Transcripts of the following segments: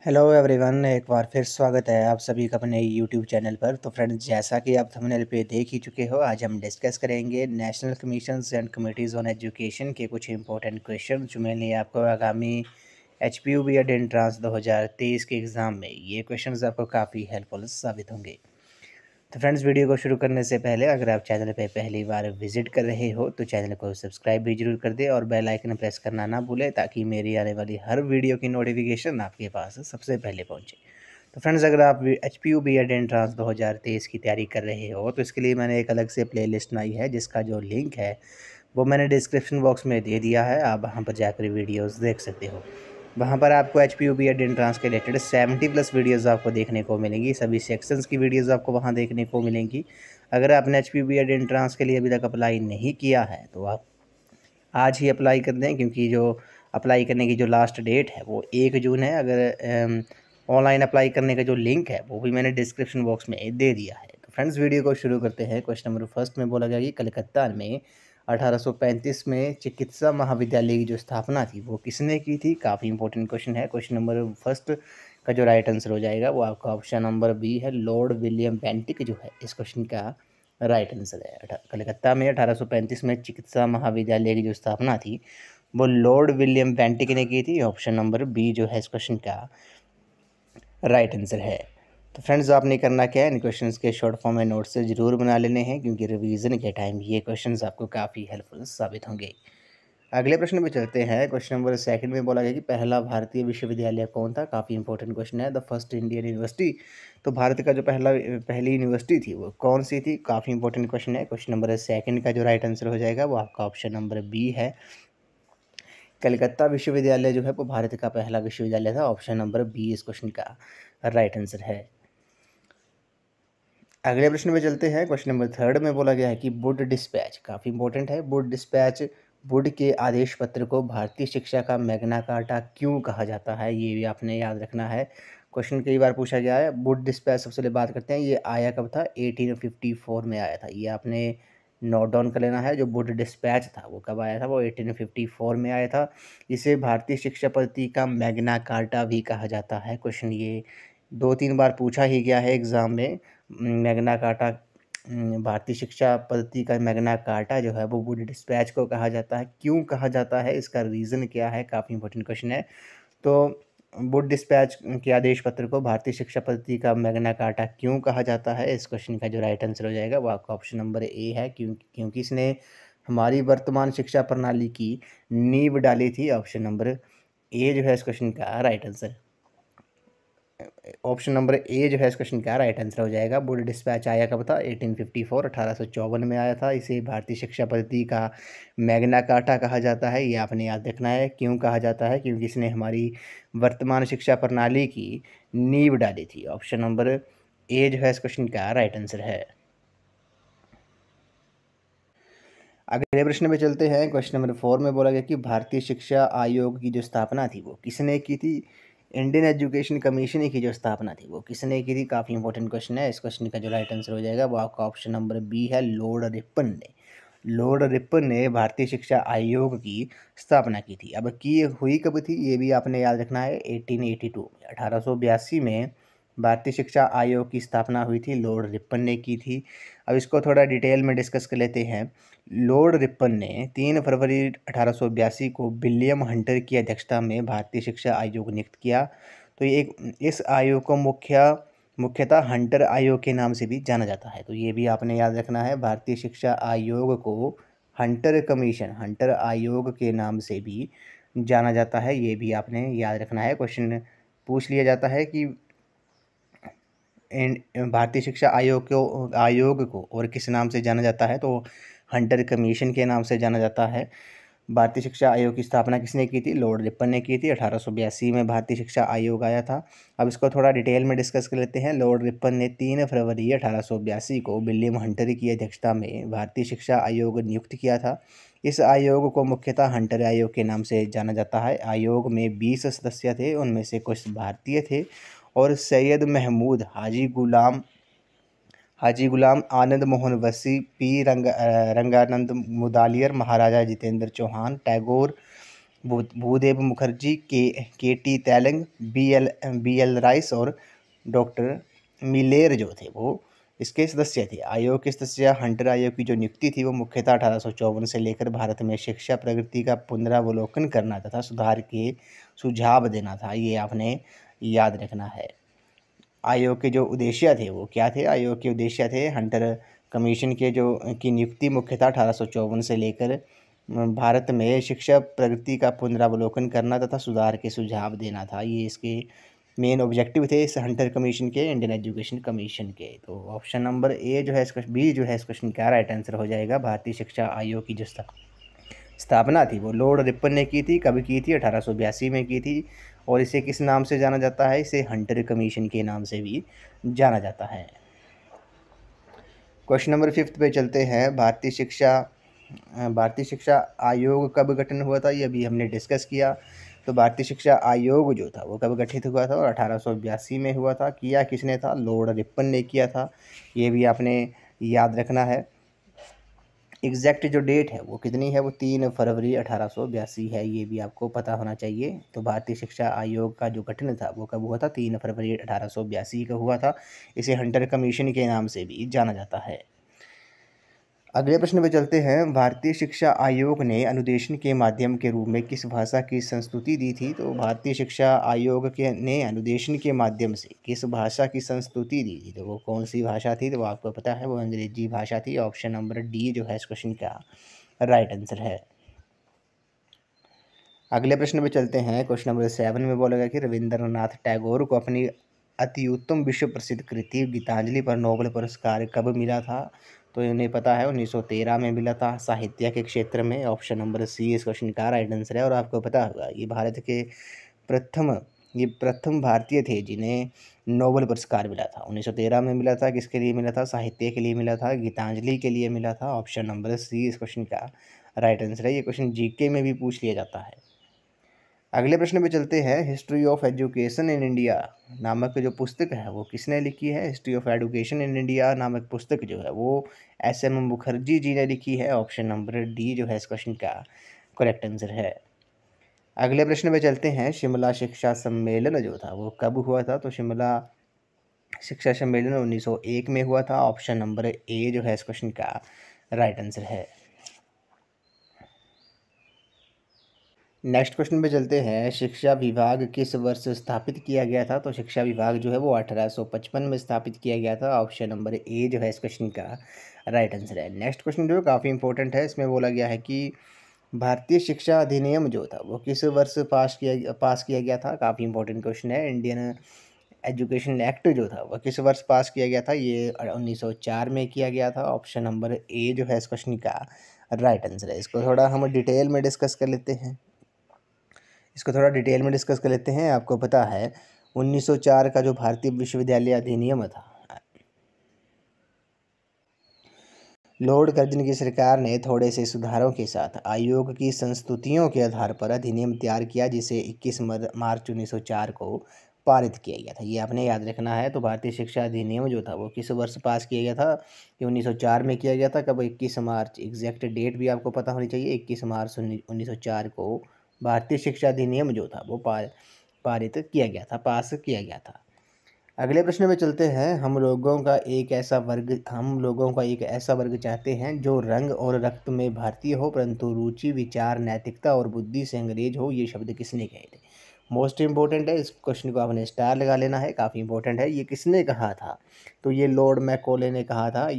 Hello everyone, एक बार फिर स्वागत है आप सभी का अपने यूट्यूब चैनल पर। तो फ्रेंड्स, जैसा कि आप थंबनेल पे देख ही चुके हो, आज हम डिस्कस करेंगे national commissions and committees on education के कुछ इंपॉर्टेंट क्वेश्चन जो मैंने आपको आगामी HPU बी एड एंट्रांस 2023 के एग्ज़ाम में ये क्वेश्चंस आपको काफ़ी हेल्पफुल साबित होंगे। तो फ्रेंड्स, वीडियो को शुरू करने से पहले अगर आप चैनल पे पहली बार विजिट कर रहे हो तो चैनल को सब्सक्राइब भी जरूर कर दें और बेल आइकन प्रेस करना ना भूलें ताकि मेरी आने वाली हर वीडियो की नोटिफिकेशन आपके पास सबसे पहले पहुंचे। तो फ्रेंड्स, अगर आप HPU बी एड एंट्रांस 2023 की तैयारी कर रहे हो तो इसके लिए मैंने एक अलग से प्लेलिस्ट बनाई है जिसका जो लिंक है वो मैंने डिस्क्रिप्शन बॉक्स में दे दिया है। आप वहाँ पर जाकर वीडियोज़ देख सकते हो। वहाँ पर आपको HPU बी एड एंट्रांस के रिलेटेड 70+ वीडियोज़ आपको देखने को मिलेंगी। सभी सेक्शंस की वीडियोज़ आपको वहाँ देखने को मिलेंगी। अगर आपने HPU बी एड एंट्रांस के लिए अभी तक अप्लाई नहीं किया है तो आप आज ही अप्लाई कर दें, क्योंकि जो अप्लाई करने की जो लास्ट डेट है वो 1 जून है। अगर ऑनलाइन अप्लाई करने का जो लिंक है वो भी मैंने डिस्क्रिप्शन बॉक्स में दे दिया है। तो फ्रेंड्स, वीडियो को शुरू करते हैं। क्वेश्चन नंबर फर्स्ट में बोला गया कि कलकत्ता में 1835 में चिकित्सा महाविद्यालय की जो स्थापना थी वो किसने की थी। काफ़ी इंपॉर्टेंट क्वेश्चन है। क्वेश्चन नंबर फर्स्ट का जो राइट आंसर हो जाएगा वो आपका ऑप्शन नंबर बी है, लॉर्ड विलियम बेंटिक जो है इस क्वेश्चन का राइट आंसर है। कलकत्ता में 1835 में चिकित्सा महाविद्यालय की जो स्थापना थी वो लॉर्ड विलियम बेंटिक ने की थी। ऑप्शन नंबर बी जो है इस क्वेश्चन का राइट आंसर है। तो फ्रेंड्स, आपने करना क्या है, इन क्वेश्चंस के शॉर्ट फॉर्म में नोट्स से ज़रूर बना लेने हैं क्योंकि रिवीजन के टाइम ये क्वेश्चंस आपको काफ़ी हेल्पफुल साबित होंगे। अगले प्रश्न पे चलते हैं। क्वेश्चन नंबर सेकंड में बोला गया कि पहला भारतीय विश्वविद्यालय कौन था। काफ़ी इंपॉर्टेंट क्वेश्चन है। द फर्स्ट इंडियन यूनिवर्सिटी, तो भारत का जो पहली यूनिवर्सिटी थी वो कौन सी थी। काफ़ी इंपॉर्टेंट क्वेश्चन है। क्वेश्चन नंबर सेकंड का जो राइट आंसर हो जाएगा वो आपका ऑप्शन नंबर बी है, कलकत्ता विश्वविद्यालय जो है वो भारत का पहला विश्वविद्यालय था। ऑप्शन नंबर बी इस क्वेश्चन का राइट आंसर है। अगले प्रश्न में चलते हैं। क्वेश्चन नंबर थर्ड में बोला गया है कि वुड डिस्पैच, काफ़ी इंपॉर्टेंट है। वुड डिस्पैच, वुड के आदेश पत्र को भारतीय शिक्षा का मैग्ना कार्टा क्यों कहा जाता है, ये भी आपने याद रखना है। क्वेश्चन कई बार पूछा गया है। वुड डिस्पैच सबसे पहले बात करते हैं, ये आया कब था। 1854 में आया था। ये आपने नोट डाउन कर लेना है। जो वुड डिस्पैच था वो कब आया था, वो 1854 में आया था। इसे भारतीय शिक्षा पद्धति का मैग्ना कार्टा भी कहा जाता है। क्वेश्चन ये 2-3 बार पूछा ही गया है एग्ज़ाम में। मैग्ना कार्टा, भारतीय शिक्षा पद्धति का मैग्ना कार्टा जो है वो वुड डिस्पैच को कहा जाता है। क्यों कहा जाता है, इसका रीज़न क्या है, काफ़ी इंपॉर्टेंट क्वेश्चन है। तो वुड डिस्पैच के आदेश पत्र को भारतीय शिक्षा पद्धति का मैग्ना कार्टा क्यों कहा जाता है, इस क्वेश्चन का जो राइट आंसर हो जाएगा वो आपका ऑप्शन नंबर ए है, क्योंकि इसने हमारी वर्तमान शिक्षा प्रणाली की नींव डाली थी। ऑप्शन नंबर ए जो है इस क्वेश्चन का right answer, option number A जो है इस क्वेश्चन का राइट आंसर हो जाएगा। वुड डिस्पैच आया कब था, 1854, 1854 में आया था। इसे भारतीय शिक्षा पद्धति का मैग्ना कार्टा कहा जाता है। ये आपने याद रखना है। क्यों कहा जाता है, क्योंकि इसने हमारी वर्तमान शिक्षा प्रणाली की नींव डाली थी। ऑप्शन नंबर ए जो है इस क्वेश्चन का राइट आंसर है। अगले प्रश्न में चलते हैं। क्वेश्चन नंबर 4 में बोला गया कि भारतीय शिक्षा आयोग की जो स्थापना थी वो किसने की थी। इंडियन एजुकेशन कमीशन की जो स्थापना थी वो किसने की थी। काफ़ी इंपॉर्टेंट क्वेश्चन है। इस क्वेश्चन का जो राइट आंसर हो जाएगा वो आपका ऑप्शन नंबर बी है, लॉर्ड रिपन ने। लॉर्ड रिपन ने भारतीय शिक्षा आयोग की स्थापना की थी। अब की हुई कब थी ये भी आपने याद रखना है। 1882 में, 1882 में भारतीय शिक्षा आयोग की स्थापना हुई थी। लॉर्ड रिपन ने की थी। अब इसको थोड़ा डिटेल में डिस्कस कर लेते हैं। लॉर्ड रिपन ने 3 फरवरी 1882 को विलियम हंटर की अध्यक्षता में भारतीय शिक्षा आयोग नियुक्त किया। तो ये एक, इस आयोग को मुख्यतः हंटर आयोग के नाम से भी जाना जाता है। तो ये भी आपने याद रखना है। भारतीय शिक्षा आयोग को हंटर कमीशन, हंटर आयोग के नाम से भी जाना जाता है। ये भी आपने याद रखना है। क्वेश्चन पूछ लिया जाता है कि भारतीय शिक्षा आयोग को और किस नाम से जाना जाता है, तो हंटर कमीशन के नाम से जाना जाता है। भारतीय शिक्षा आयोग की स्थापना किसने की थी, लॉर्ड रिपन ने की थी। 1882 में भारतीय शिक्षा आयोग आया था। अब इसको थोड़ा डिटेल में डिस्कस कर लेते हैं। लॉर्ड रिपन ने 3 फरवरी 1882 को विलियम हंटर की अध्यक्षता में भारतीय शिक्षा आयोग नियुक्त किया था। इस आयोग को मुख्यतः हंटर आयोग के नाम से जाना जाता है। आयोग में 20 सदस्य थे, उनमें से कुछ भारतीय थे और सैयद महमूद, हाजी गुलाम आनंद मोहन वसी, रंगानंद मुदालियर, महाराजा Jitendra Chauhan, Tagore Bhudev Mukherjee, K T Telang, B L Rice और डॉक्टर मिलेर जो थे वो इसके सदस्य थे। आयोग के सदस्य हंटर आयोग की जो नियुक्ति थी वो मुख्यतः 1854 से लेकर भारत में शिक्षा प्रगति का पुनरावलोकन करना तथा सुधार के सुझाव देना था। ये आपने याद रखना है। आयोग के जो उद्देश्य थे वो क्या थे? आयोग के उद्देश्य थे हंटर कमीशन के जो की नियुक्ति मुख्यतः 1854 से लेकर भारत में शिक्षा प्रगति का पुनरावलोकन करना तथा सुधार के सुझाव देना था। ये इसके मेन ऑब्जेक्टिव थे इस हंटर कमीशन के, इंडियन एजुकेशन कमीशन के। तो ऑप्शन नंबर ए जो है इस क्वेश्चन, बी जो है इस क्वेश्चन का राइट आंसर हो जाएगा। भारतीय शिक्षा आयोग की जो स्थापना थी वो लॉर्ड रिपन ने की थी। कब की थी? 1882 में की थी। और इसे किस नाम से जाना जाता है? इसे हंटर कमीशन के नाम से भी जाना जाता है। क्वेश्चन नंबर 5 पे चलते हैं। भारतीय शिक्षा आयोग कब गठन हुआ था? ये अभी हमने डिस्कस किया। तो भारतीय शिक्षा आयोग जो था वो कब गठित हुआ था? और 1882 में हुआ था। किया किसने था? लॉर्ड रिपन ने किया था। ये भी आपने याद रखना है। एग्जैक्ट जो डेट है वो कितनी है? वो 3 फरवरी 1882 है। ये भी आपको पता होना चाहिए। तो भारतीय शिक्षा आयोग का जो गठन था वो कब हुआ था? 3 फरवरी 1882 का हुआ था। इसे हंटर कमीशन के नाम से भी जाना जाता है। अगले प्रश्न पे चलते हैं। भारतीय शिक्षा आयोग ने अनुदेशन के माध्यम के रूप में किस भाषा की संस्तुति दी थी? तो भारतीय शिक्षा आयोग के ने अनुदेशन के माध्यम से किस भाषा की संस्तुति दी थी? तो वो कौन सी भाषा थी? तो वो आपको पता है, वो अंग्रेजी भाषा थी। ऑप्शन नंबर डी जो है इस क्वेश्चन का राइट आंसर है। अगले प्रश्न पे चलते हैं। क्वेश्चन नंबर 7 में बोलेगा कि रविंद्रनाथ टैगोर को अपनी अति उत्तम विश्व प्रसिद्ध कृति गीतांजलि पर नोबेल पुरस्कार कब मिला था? तो इन्हें पता है 1913 में मिला था साहित्य के क्षेत्र में। ऑप्शन नंबर सी इस क्वेश्चन का राइट आंसर है। और आपको पता होगा ये भारत के प्रथम भारतीय थे जिन्हें नोबेल पुरस्कार मिला था। 1913 में मिला था। किसके लिए मिला था? साहित्य के लिए मिला था, गीतांजलि के लिए मिला था। ऑप्शन नंबर सी इस क्वेश्चन का राइट आंसर है। ये क्वेश्चन जीके में भी पूछ लिया जाता है। अगले प्रश्न पे चलते हैं। History of education in India नामक जो पुस्तक है वो किसने लिखी है? History of education in India नामक पुस्तक जो है वो एस.एम. मुखर्जी जी ने लिखी है। ऑप्शन नंबर डी जो है इस क्वेश्चन का करेक्ट आंसर है। अगले प्रश्न पे चलते हैं। शिमला शिक्षा सम्मेलन जो था वो कब हुआ था? तो शिमला शिक्षा सम्मेलन 1901 में हुआ था। ऑप्शन नंबर ए जो है इस क्वेश्चन का राइट आंसर है। नेक्स्ट क्वेश्चन पे चलते हैं। शिक्षा विभाग किस वर्ष स्थापित किया गया था? तो शिक्षा विभाग जो है वो 1855 में स्थापित किया गया था। ऑप्शन नंबर ए जो है इस क्वेश्चन का राइट आंसर है। नेक्स्ट क्वेश्चन जो है काफ़ी इंपॉर्टेंट है। इसमें बोला गया है कि भारतीय शिक्षा अधिनियम जो था वो किस वर्ष पास किया गया था? काफ़ी इंपॉर्टेंट क्वेश्चन है। इंडियन एजुकेशन एक्ट जो था वह किस वर्ष पास किया गया था? ये 1904 में किया गया था। ऑप्शन नंबर ए जो है इस क्वेश्चन का राइट आंसर है। इसको थोड़ा हम डिटेल में डिस्कस कर लेते हैं। आपको पता है 1904 का जो भारतीय विश्वविद्यालय अधिनियम था, लॉर्ड कर्जन की सरकार ने थोड़े से सुधारों के साथ आयोग की संस्तुतियों के आधार पर अधिनियम तैयार किया, जिसे 21 मार्च 1904 को पारित किया गया था। ये आपने याद रखना है। तो भारतीय शिक्षा अधिनियम जो था वो किस वर्ष पास किया गया था? ये 1904 में किया गया था। कब? 21 मार्च। एग्जैक्ट डेट भी आपको पता होनी चाहिए। 21 मार्च 1904 को भारतीय शिक्षा अधिनियम जो था वो पारित किया गया था, पास किया गया था। अगले प्रश्न में चलते हैं। हम लोगों का एक ऐसा वर्ग चाहते हैं जो रंग और रक्त में भारतीय हो परंतु रुचि, विचार, नैतिकता और बुद्धि से अंग्रेज हो। ये शब्द किसने कहे थे? मोस्ट इंपॉर्टेंट है। इस क्वेश्चन को आपने स्टार लगा लेना है, काफ़ी इंपॉर्टेंट है। ये किसने कहा था? तो ये लॉर्ड मैकॉले ने कहा था।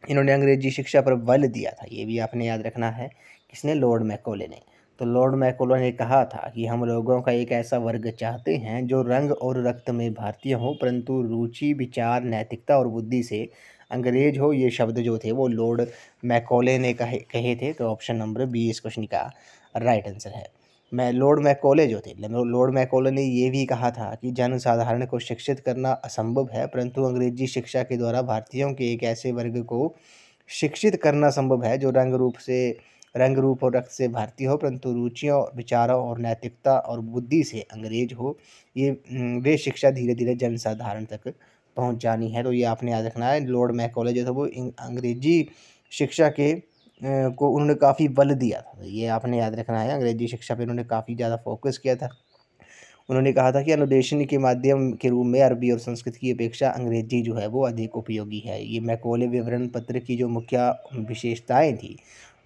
इन्होंने अंग्रेजी शिक्षा पर बल दिया था। ये भी आपने याद रखना है। किसने? लॉर्ड मैकॉले ने। तो लॉर्ड मैकॉले ने कहा था कि हम लोगों का एक ऐसा वर्ग चाहते हैं जो रंग और रक्त में भारतीय हो परंतु रुचि, विचार, नैतिकता और बुद्धि से अंग्रेज हो। ये शब्द जो थे वो लॉर्ड मैकॉले ने कहे थे। तो ऑप्शन नंबर बी इस क्वेश्चन का राइट आंसर है। लॉर्ड मैकॉले ने ये भी कहा था कि जनसाधारण को शिक्षित करना असंभव है परंतु अंग्रेजी शिक्षा के द्वारा भारतीयों के एक ऐसे वर्ग को शिक्षित करना संभव है जो रंग रूप और रक्त से भारतीय हो परंतु रुचियों, विचारों और नैतिकता और बुद्धि से अंग्रेज हो। वे शिक्षा धीरे धीरे जनसाधारण तक पहुंच जानी है। तो ये आपने याद रखना है। लॉर्ड मैकॉले जो था वो अंग्रेजी शिक्षा के को उन्होंने काफ़ी बल दिया था। ये आपने याद रखना है, अंग्रेजी शिक्षा पे उन्होंने काफ़ी ज़्यादा फोकस किया था। उन्होंने कहा था कि अनुदेशन के माध्यम के रूप में अरबी और संस्कृत की अपेक्षा अंग्रेजी जो है वो अधिक उपयोगी है। ये मैकॉले विवरण पत्र की जो मुख्य विशेषताएं थी,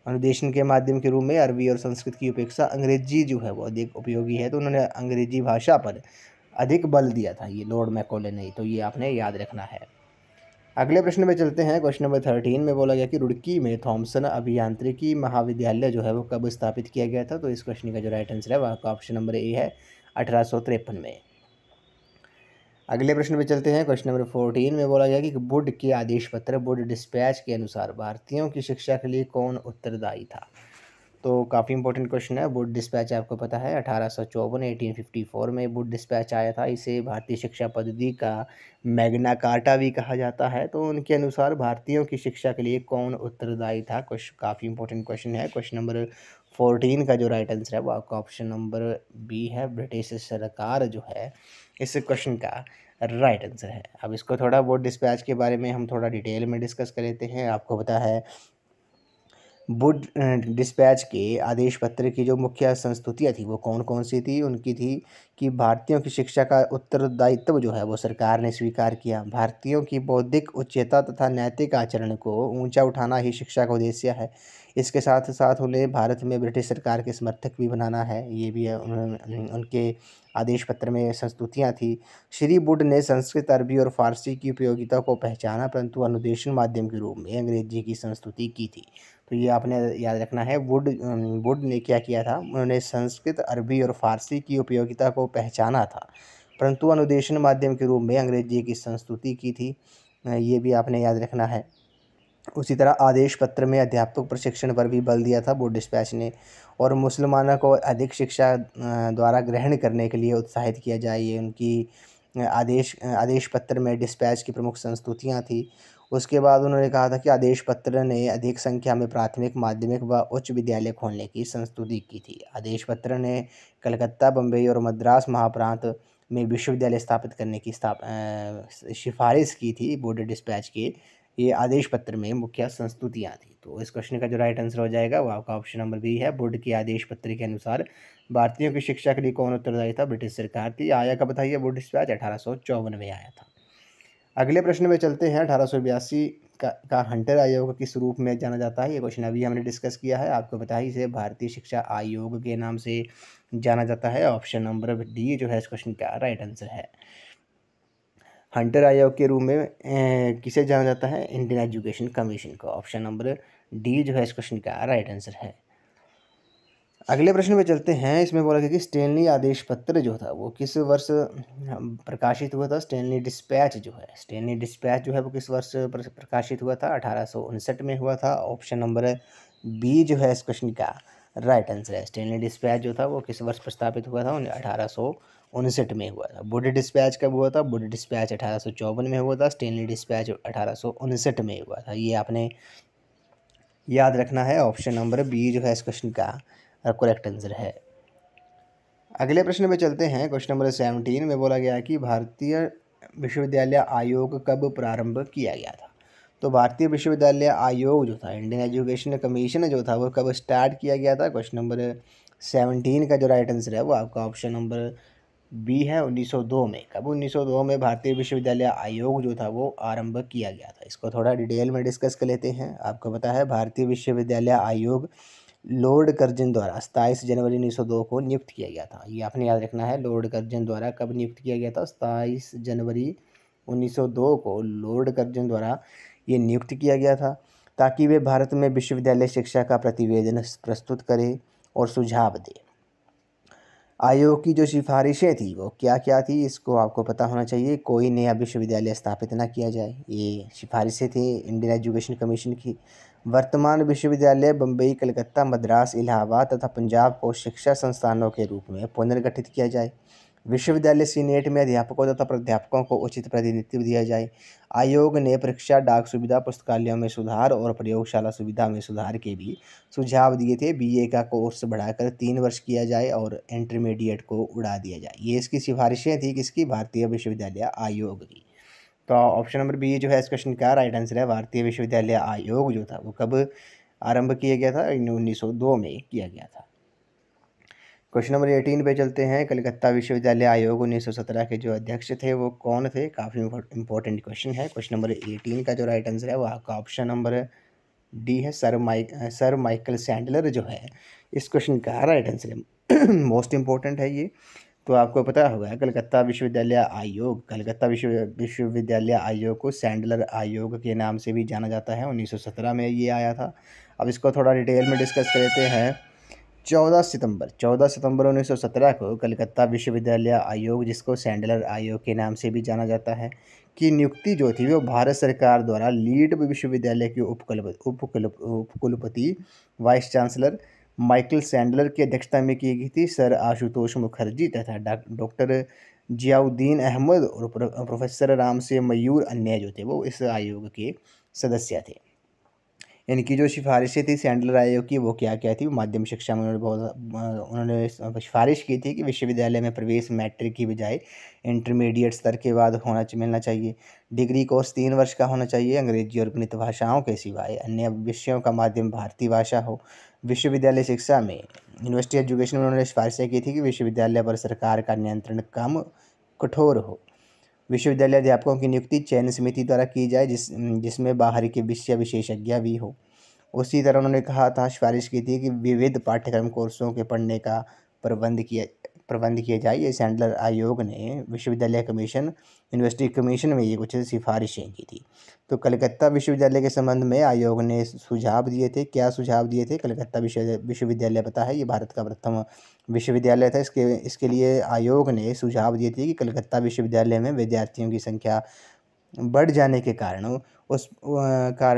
अनुदेशन के माध्यम के रूप में अरबी और संस्कृत की अपेक्षा अंग्रेजी जो है वो अधिक उपयोगी है, तो उन्होंने अंग्रेजी भाषा पर अधिक बल दिया था, ये लॉर्ड मैकॉले ने। तो ये आपने याद रखना है। अगले प्रश्न में चलते हैं। क्वेश्चन नंबर 13 में बोला गया कि रुड़की में थॉमसन अभियांत्रिकी महाविद्यालय जो है वो कब स्थापित किया गया था। तो इस क्वेश्चन का जो राइट आंसर है वह ऑप्शन नंबर ए है, 1853 में। अगले प्रश्न में चलते हैं। क्वेश्चन नंबर 14 में बोला गया कि वुड के आदेश पत्र वुड डिस्पैच के अनुसार भारतीयों की शिक्षा के लिए कौन उत्तरदायी था। तो काफ़ी इंपॉर्टेंट क्वेश्चन है। वुड डिस्पैच आपको पता है 1854 1854 में वुड डिस्पैच आया था। इसे भारतीय शिक्षा पद्धति का मैग्ना कार्टा भी कहा जाता है। तो उनके अनुसार भारतीयों की शिक्षा के लिए कौन उत्तरदायी था। काफ़ी इंपॉर्टेंट क्वेश्चन है। क्वेश्चन नंबर 14 का जो राइट आंसर है वो आपका ऑप्शन नंबर बी है, ब्रिटिश सरकार जो है इस क्वेश्चन का राइट आंसर है। अब इसको थोड़ा वुड डिस्पैच के बारे में हम थोड़ा डिटेल में डिस्कस कर लेते हैं। आपको पता है वुड डिस्पैच के आदेश पत्र की जो मुख्य संस्तुतियाँ थी वो कौन कौन सी थी। उनकी थी कि भारतीयों की शिक्षा का उत्तरदायित्व जो है वो सरकार ने स्वीकार किया। भारतीयों की बौद्धिक उच्चता तथा नैतिक आचरण को ऊंचा उठाना ही शिक्षा का उद्देश्य है। इसके साथ साथ उन्हें भारत में ब्रिटिश सरकार के समर्थक भी बनाना है, ये भी है उनके आदेश पत्र में संस्तुतियाँ थी। श्री वुड ने संस्कृत, अरबी और फारसी की उपयोगिता को पहचाना, परंतु अनुदेशन माध्यम के रूप में अंग्रेजी की संस्तुति की थी। तो ये आपने याद रखना है। वुड ने क्या किया था, उन्होंने संस्कृत, अरबी और फारसी की उपयोगिता को पहचाना था, परंतु अनुदेशन माध्यम के रूप में अंग्रेजी की संस्तुति की थी। ये भी आपने याद रखना है। उसी तरह आदेश पत्र में अध्यापक प्रशिक्षण पर भी बल दिया था वुड डिस्पैच ने, और मुसलमानों को अधिक शिक्षा द्वारा ग्रहण करने के लिए उत्साहित किया जाए, ये उनकी आदेश पत्र में डिस्पैच की प्रमुख संस्तुतियाँ थी। उसके बाद उन्होंने कहा था कि आदेश पत्र ने अधिक संख्या में प्राथमिक, माध्यमिक व उच्च विद्यालय खोलने की संस्तुति की थी। आदेश पत्र ने कलकत्ता, बम्बई और मद्रास महाप्रांत में विश्वविद्यालय स्थापित करने की सिफारिश की थी वुड डिस्पैच के। ये आदेश पत्र में मुख्य संस्तुतियाँ थी। तो इस क्वेश्चन का जो राइट आंसर हो जाएगा वो आपका ऑप्शन नंबर बी है। वुड के आदेश पत्र के अनुसार भारतीयों की शिक्षा के लिए कौन उत्तरदायी था, ब्रिटिश सरकार थी। आया कब था ये वुड डिस्पैच, 1854 में आया था। अगले प्रश्न में चलते हैं। 1882 का हंटर आयोग किस रूप में जाना जाता है। ये क्वेश्चन अभी हमने डिस्कस किया है, आपको पता है इसे भारतीय शिक्षा आयोग के नाम से जाना जाता है। ऑप्शन नंबर डी जो है इस क्वेश्चन का राइट आंसर है। हंटर आयोग के रूप में किसे जाना जाता है, इंडियन एजुकेशन कमीशन को। ऑप्शन नंबर डी जो है इस क्वेश्चन का राइट आंसर है। अगले प्रश्न में चलते हैं। इसमें बोला गया कि स्टेनली आदेश पत्र जो था वो किस वर्ष प्रकाशित हुआ था। स्टेनली डिस्पैच जो है वो किस वर्ष प्रकाशित हुआ था, 1859 में हुआ था। ऑप्शन नंबर बी जो है इस क्वेश्चन का राइट आंसर है। स्टेनली डिस्पैच जो था वो किस वर्ष प्रस्तावित हुआ था, 1859 में हुआ था। वुड डिस्पैच कब हुआ था, वुड डिस्पैच 1854 में हुआ था। स्टेनली डिस्पैच 1859 में हुआ था। ये आपने याद रखना है। ऑप्शन नंबर बी जो है इस क्वेश्चन का करेक्ट आंसर है। अगले प्रश्न में चलते हैं। क्वेश्चन नंबर 17 में बोला गया है कि भारतीय विश्वविद्यालय आयोग कब प्रारंभ किया गया था। तो भारतीय विश्वविद्यालय आयोग जो था, इंडियन एजुकेशन कमीशन जो था वो कब स्टार्ट किया गया था। क्वेश्चन नंबर 17 का जो राइट आंसर है वो आपका ऑप्शन नंबर बी है, 1902 में। कब, 1902 में भारतीय विश्वविद्यालय आयोग जो था वो आरंभ किया गया था। इसको थोड़ा डिटेल में डिस्कस कर लेते हैं। आपको पता है भारतीय विश्वविद्यालय आयोग लॉर्ड कर्जन द्वारा 27 जनवरी 1902 को नियुक्त किया गया था। ये आपने याद रखना है। लॉर्ड कर्जन द्वारा कब नियुक्त किया गया था, 27 जनवरी 1902 को लॉर्ड कर्जन द्वारा ये नियुक्त किया गया था, ताकि वे भारत में विश्वविद्यालय शिक्षा का प्रतिवेदन प्रस्तुत करें और सुझाव दें। आयोग की जो सिफारिशें थी वो क्या क्या थी, इसको आपको पता होना चाहिए। कोई नया विश्वविद्यालय स्थापित ना किया जाए, ये सिफारिशें थी इंडियन एजुकेशन कमीशन की। वर्तमान विश्वविद्यालय बम्बई, कलकत्ता, मद्रास, इलाहाबाद तथा पंजाब को शिक्षा संस्थानों के रूप में पुनर्गठित किया जाए। विश्वविद्यालय सीनेट में अध्यापकों तथा प्राध्यापकों को उचित प्रतिनिधित्व दिया जाए। आयोग ने परीक्षा, डाक सुविधा, पुस्तकालयों में सुधार और प्रयोगशाला सुविधा में सुधार के भी सुझाव दिए थे। बीए का कोर्स बढ़ाकर 3 वर्ष किया जाए और इंटरमीडिएट को उड़ा दिया जाए। ये इसकी सिफारिशें थी किसकी, भारतीय विश्वविद्यालय आयोग की। तो ऑप्शन नंबर बी जो है इस क्वेश्चन का राइट आंसर है। भारतीय विश्वविद्यालय आयोग जो था वो कब आरंभ किया गया था? 1902 में किया गया था। क्वेश्चन नंबर 18 पे चलते हैं। कलकत्ता विश्वविद्यालय आयोग 1917 के जो अध्यक्ष थे वो कौन थे? काफ़ी इंपॉर्टेंट क्वेश्चन है। क्वेश्चन नंबर 18 का जो राइट आंसर है वो आपका ऑप्शन नंबर डी है, सर माइकल सैंडलर जो है इस क्वेश्चन का राइट आंसर है। मोस्ट इम्पोर्टेंट है ये, तो आपको पता होगा कलकत्ता विश्वविद्यालय आयोग को सैंडलर आयोग के नाम से भी जाना जाता है। 1917 में ये आया था। अब इसको थोड़ा डिटेल में डिस्कस करते हैं। 14 सितंबर 1917 को कलकत्ता विश्वविद्यालय आयोग, जिसको सैंडलर आयोग के नाम से भी जाना जाता है, की नियुक्ति जो थी वो भारत सरकार द्वारा लीड विश्वविद्यालय के उपकुलपति वाइस चांसलर माइकल सैंडलर की अध्यक्षता में की गई थी। सर आशुतोष मुखर्जी तथा डॉक्टर जियाउद्दीन अहमद और प्रोफेसर राम से मयूर अन्य जो थे वो इस आयोग के सदस्य थे। इनकी जो सिफारिशें थी सैंडलर आयोग की वो क्या क्या थी? माध्यमिक शिक्षा में उन्होंने सिफारिश की थी कि विश्वविद्यालय में प्रवेश मैट्रिक की बजाय इंटरमीडिएट स्तर के बाद मिलना चाहिए। डिग्री कोर्स 3 वर्ष का होना चाहिए। अंग्रेजी और गणित भाषाओं के सिवाय अन्य विषयों का माध्यम भारतीय भाषा हो। विश्वविद्यालय शिक्षा में यूनिवर्सिटी एजुकेशन में उन्होंने सिफारिशें की थी कि विश्वविद्यालय पर सरकार का नियंत्रण कम कठोर हो। विश्वविद्यालय अध्यापकों की नियुक्ति चयन समिति द्वारा की जाए जिसमें बाहरी के विषय विशेषज्ञ भी हो। उसी तरह उन्होंने कहा था, सिफारिश की थी कि विविध पाठ्यक्रम कोर्सों के पढ़ने का प्रबंध किया जाए। ये सैंडलर आयोग ने विश्वविद्यालय कमीशन, यूनिवर्सिटी कमीशन में ये कुछ सिफारिशें की थी। तो कलकत्ता विश्वविद्यालय के संबंध में आयोग ने सुझाव दिए थे। क्या सुझाव दिए थे? कलकत्ता विश्वविद्यालय पता है, ये भारत का प्रथम विश्वविद्यालय था। इसके लिए आयोग ने सुझाव दिए थे कि कलकत्ता विश्वविद्यालय में विद्यार्थियों की संख्या बढ़ जाने के कारण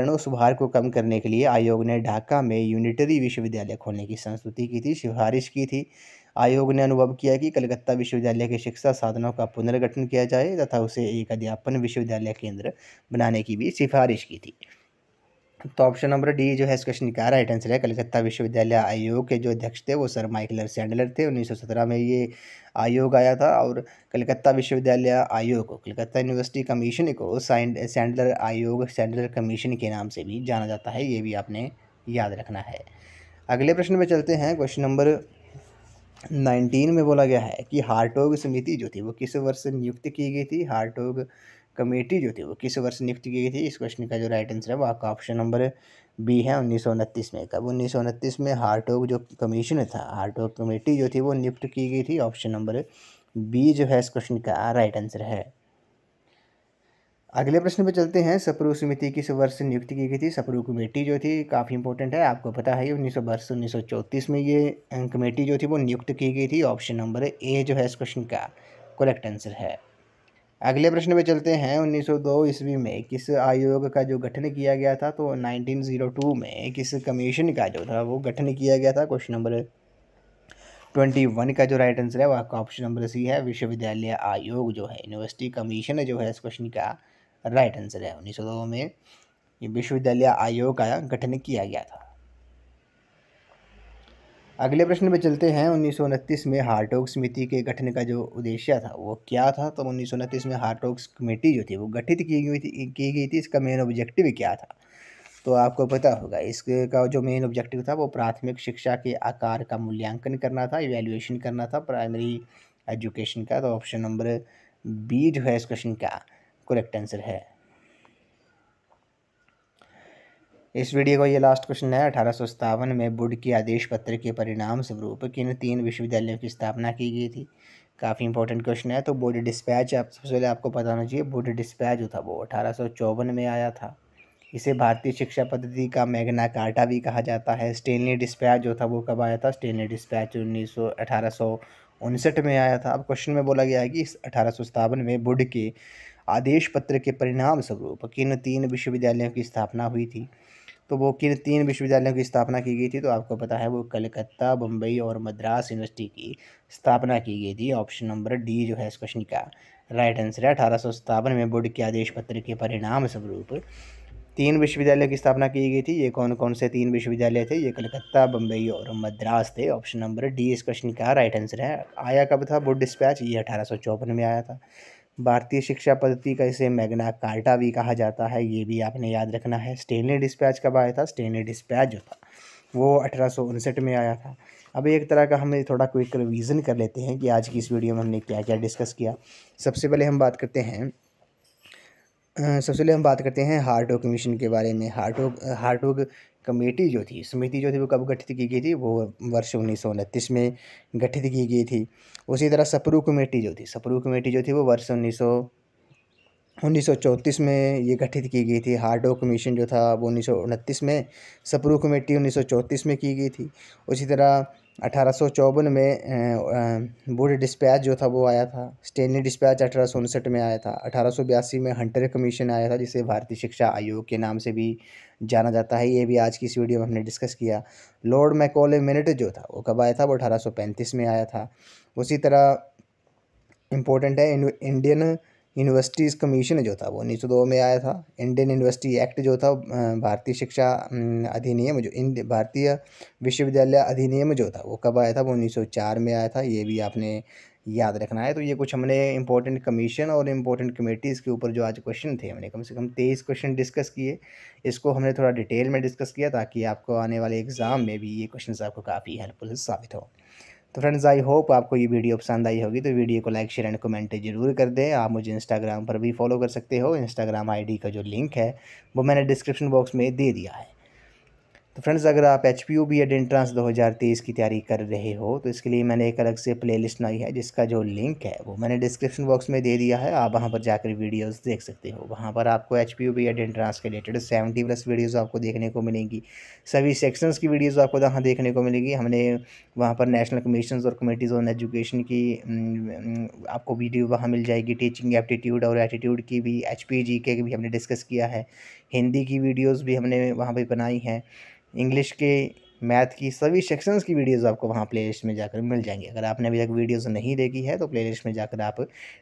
उस भार को कम करने के लिए आयोग ने ढाका में यूनिटरी विश्वविद्यालय खोलने की संस्तुति की थी, सिफारिश की थी। आयोग ने अनुभव किया कि कलकत्ता विश्वविद्यालय के शिक्षा साधनों का पुनर्गठन किया जाए तथा उसे एक अध्यापन विश्वविद्यालय केंद्र बनाने की भी सिफारिश की थी। तो ऑप्शन नंबर डी जो है इस क्वेश्चन का राइट आंसर है। कलकत्ता विश्वविद्यालय आयोग के जो अध्यक्ष थे वो सर माइकल सैंडलर थे। 1917 में ये आयोग आया था और कलकत्ता विश्वविद्यालय आयोग को, कलकत्ता यूनिवर्सिटी कमीशन को सैंडलर आयोग, सैंडलर कमीशन के नाम से भी जाना जाता है। ये भी आपने याद रखना है। अगले प्रश्न में चलते हैं। क्वेश्चन नंबर 19 में बोला गया है कि हार्टोग समिति जो थी वो किस वर्ष नियुक्त की गई थी? हार्टोग कमेटी जो थी वो किस वर्ष नियुक्त की गई थी? इस क्वेश्चन का जो राइट आंसर है वो आपका ऑप्शन नंबर बी है, 1929 में। कब? 1929 में हार्टोग जो कमीशन था, हार्टोग कमेटी जो थी वो नियुक्त की गई थी। ऑप्शन नंबर बी जो है इस क्वेश्चन का राइट आंसर है। अगले प्रश्न पे चलते हैं। सप्रू समिति किस वर्ष नियुक्त की गई थी? सप्रू कमेटी जो थी काफ़ी इंपॉर्टेंट है, आपको पता है 1934 में ये कमेटी जो थी वो नियुक्त की गई थी। ऑप्शन नंबर ए जो है इस क्वेश्चन का करेक्ट आंसर है। अगले प्रश्न पे चलते हैं। 1902 ईस्वी में किस आयोग का जो गठन किया गया था? तो 1902 में किस कमीशन का जो था वो गठन किया गया था? क्वेश्चन नंबर 21 का जो राइट आंसर है वो आपका ऑप्शन नंबर सी है, विश्वविद्यालय आयोग जो है, यूनिवर्सिटी कमीशन जो है इस क्वेश्चन का राइट आंसर है। 1902 में ये विश्वविद्यालय आयोग का गठन किया गया था। अगले प्रश्न पे चलते हैं। 1929 में हार्टोग समिति के गठन का जो उद्देश्य था वो क्या था? तो 1929 में हार्टोग कमेटी जो थी वो गठित की गई थी। इसका मेन ऑब्जेक्टिव क्या था? तो आपको पता होगा इसके का जो मेन ऑब्जेक्टिव था वो प्राथमिक शिक्षा के आकार का मूल्यांकन करना था, इवैल्यूएशन करना था प्राइमरी एजुकेशन का। तो ऑप्शन नंबर बी जो है इस क्वेश्चन का करेक्ट आंसर है। इस वीडियो का ये लास्ट क्वेश्चन है। 1857 में वुड के आदेश पत्र के परिणाम स्वरूप किन 3 विश्वविद्यालयों की स्थापना की गई थी? काफ़ी इंपॉर्टेंट क्वेश्चन है। तो वुड डिस्पैच, आप सबसे पहले आपको पता होना चाहिए वुड डिस्पैच जो था वो 1854 में आया था। इसे भारतीय शिक्षा पद्धति का मैग्ना कार्टा भी कहा जाता है। स्टेनली डिस्पैच जो था वो कब आया था? स्टेनली डिस्पैच 1859 में आया था। अब क्वेश्चन में बोला गया है कि 1857 में वुड के आदेश पत्र के परिणाम स्वरूप किन 3 विश्वविद्यालयों की स्थापना हुई थी? तो वो किन 3 विश्वविद्यालयों की स्थापना की गई थी? तो आपको पता है वो कलकत्ता, बम्बई और मद्रास यूनिवर्सिटी की स्थापना की गई थी। ऑप्शन नंबर डी जो है इस क्वेश्चन का राइट आंसर है। 1857 में बोर्ड के आदेश पत्र के परिणाम स्वरूप 3 विश्वविद्यालयों की स्थापना की गई थी। ये कौन कौन से 3 विश्वविद्यालय थे? ये कलकत्ता, बम्बई और मद्रास थे। ऑप्शन नंबर डी इस क्वेश्चन का राइट आंसर है। आया कब था बोर्ड डिस्पैच? ये 1854 में आया था। भारतीय शिक्षा पद्धति का इसे मैग्ना कार्टा भी कहा जाता है, ये भी आपने याद रखना है। स्टेनली डिस्पैच कब आया था? स्टेनली डिस्पैच जो था वो 1859 में आया था। अब एक तरह का हमें थोड़ा क्विक रिवीजन कर लेते हैं कि आज की इस वीडियो में हमने क्या क्या डिस्कस किया। सबसे पहले हम बात करते हैं हार्टोग कमीशन के बारे में। हार्टोग कमेटी जो थी, समिति जो थी, वो कब गठित की गई थी? वो वर्ष 1929 में गठित की गई थी। उसी तरह सप्रू कमेटी जो थी वो वर्ष 1934 में ये गठित की गई थी। हार्टोग कमीशन जो था वो 1929 में, सप्रू कमेटी 1934 में की गई थी। उसी तरह 1854 में वुड डिस्पैच जो था वो आया था। स्टेनली डिस्पैच 1859 में आया था। 1882 में हंटर कमीशन आया था, जिसे भारतीय शिक्षा आयोग के नाम से भी जाना जाता है। ये भी आज की इस वीडियो में हमने डिस्कस किया। लॉर्ड मैकॉले मिनट जो था वो कब आया था? वो 1835 में आया था। उसी तरह इम्पोर्टेंट है, इंडियन यूनिवर्सिटीज़ कमीशन जो था वो 1902 में आया था। इंडियन यूनिवर्सिटी एक्ट जो था, भारतीय शिक्षा अधिनियम जो भारतीय विश्वविद्यालय अधिनियम जो था वो कब आया था? वो 1904 में आया था। ये भी आपने याद रखना है। तो ये कुछ हमने इंपॉर्टेंट कमीशन और इम्पोर्टेंट कमेटीज़ के ऊपर जो आज क्वेश्चन थे, हमने कम से कम 23 क्वेश्चन डिस्कस किए। इसको हमने थोड़ा डिटेल में डिस्कस किया ताकि आपको आने वाले एग्ज़ाम में भी ये क्वेश्चन आपको काफ़ी हेल्पफुल साबित हो। तो फ्रेंड्स, आई होप आपको ये वीडियो पसंद आई होगी। तो वीडियो को लाइक शेयर एंड कमेंट जरूर कर दें। आप मुझे इंस्टाग्राम पर भी फॉलो कर सकते हो। इंस्टाग्राम आईडी का जो लिंक है वो मैंने डिस्क्रिप्शन बॉक्स में दे दिया है। तो फ्रेंड्स, अगर आप HPUB एंट्रेंस 2023 की तैयारी कर रहे हो तो इसके लिए मैंने एक अलग से प्लेलिस्ट बनाई है, जिसका जो लिंक है वो मैंने डिस्क्रिप्शन बॉक्स में दे दिया है। आप वहां पर जाकर वीडियोस देख सकते हो। वहां पर आपको HPUB एंट्रेंस के रिलेटेड 70+ वीडियोस आपको देखने को मिलेंगी। सभी सेक्शंस की वीडियोस आपको वहाँ देखने को मिलेगी। हमने वहाँ पर नेशनल कमीशन और कमेटीज़ ऑन एजुकेशन की आपको वीडियो वहाँ मिल जाएगी। टीचिंग एप्टीट्यूड और एटीट्यूड की भी, HPG के भी हमने डिस्कस किया है। हिंदी की वीडियोज़ भी हमने वहाँ पर बनाई हैं। इंग्लिश के, मैथ की, सभी सेक्शंस की वीडियोस आपको वहाँ प्लेलिस्ट में जाकर मिल जाएंगी। अगर आपने अभी तक वीडियोस नहीं देखी है तो प्लेलिस्ट में जाकर आप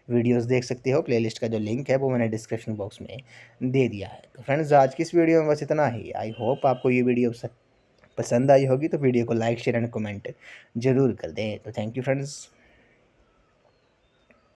वीडियोस देख सकते हो। प्लेलिस्ट का जो लिंक है वो मैंने डिस्क्रिप्शन बॉक्स में दे दिया है। तो फ्रेंड्स, आज की इस वीडियो में बस इतना ही। आई होप आपको ये वीडियो पसंद आई होगी। तो वीडियो को लाइक शेयर एंड कमेंट जरूर कर दें। तो थैंक यू फ्रेंड्स।